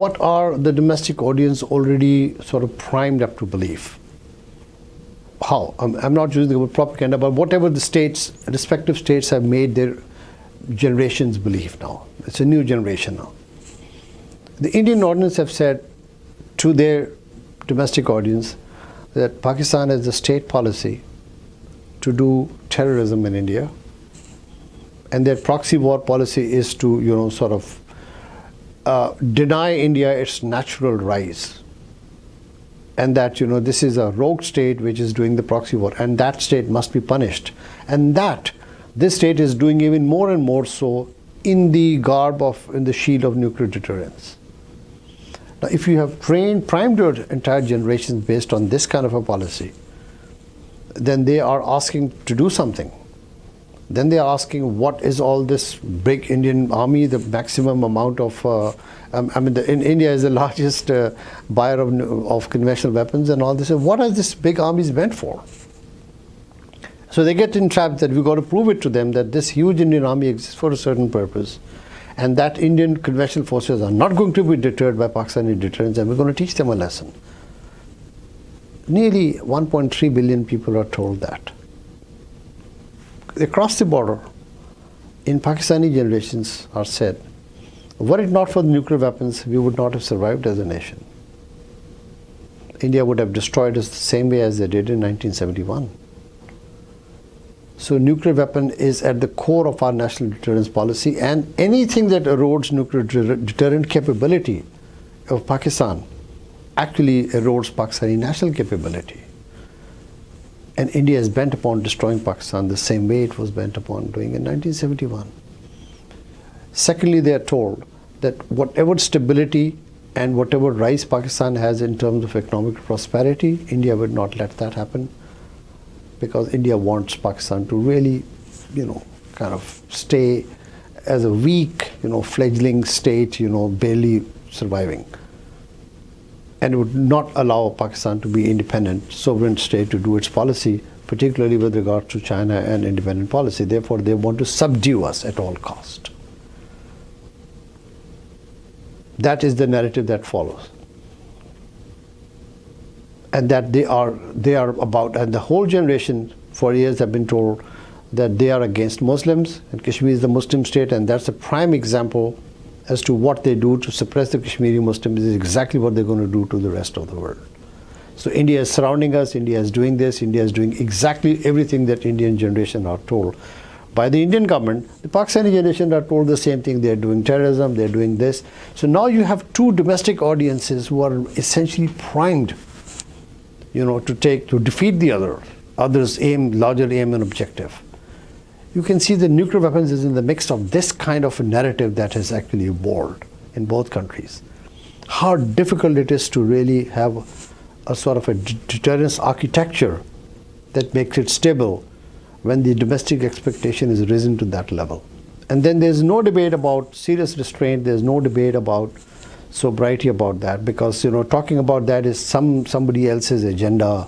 What are the domestic audience already sort of primed up to believe? How? I'm not using the word propaganda, but whatever the states, respective states have made their generations believe now. It's a new generation now. The Indian audience have said to their domestic audience that Pakistan has the state policy to do terrorism in India, and their proxy war policy is to, sort of deny India its natural rise, and that this is a rogue state which is doing the proxy war, and that state must be punished, and that this state is doing even more and more so in the shield of nuclear deterrence. Now, if you have primed your entire generations based on this kind of a policy, then they are asking to do something. Then they are asking, what is all this big Indian army, the maximum amount of, India is the largest buyer of conventional weapons and all this. What are this big armies meant for? So they get entrapped that we've got to prove it to them that this huge Indian army exists for a certain purpose, and that Indian conventional forces are not going to be deterred by Pakistani deterrence, and we're going to teach them a lesson. Nearly 1.3 billion people are told that. Across the border, in Pakistani generations are said, were it not for the nuclear weapons, we would not have survived as a nation. India would have destroyed us the same way as they did in 1971. So nuclear weapon is at the core of our national deterrence policy, and anything that erodes nuclear deterrent capability of Pakistan actually erodes Pakistani national capability. And India is bent upon destroying Pakistan the same way it was bent upon doing in 1971. Secondly, they are told that whatever stability and whatever rise Pakistan has in terms of economic prosperity, India would not let that happen, because India wants Pakistan to really, kind of stay as a weak, fledgling state, barely surviving. And it would not allow Pakistan to be independent, sovereign state to do its policy, particularly with regard to China and independent policy. Therefore, they want to subdue us at all cost. That is the narrative that follows. And that they are about, and the whole generation for years have been told that they are against Muslims, and Kashmir is the Muslim state, and that's a prime example as to what they do to suppress the Kashmiri Muslims is exactly what they're going to do to the rest of the world. So India is surrounding us, India is doing this, India is doing exactly everything that Indian generation are told by the Indian government. The Pakistani generation are told the same thing. They're doing terrorism, they're doing this. So now you have two domestic audiences who are essentially primed, to defeat the other's larger aim and objective. You can see the nuclear weapons is in the mix of this kind of a narrative that has actually evolved in both countries. How difficult it is to really have a sort of a deterrence architecture that makes it stable when the domestic expectation is risen to that level. And then there's no debate about serious restraint, there's no debate about sobriety about that, because talking about that is somebody else's agenda.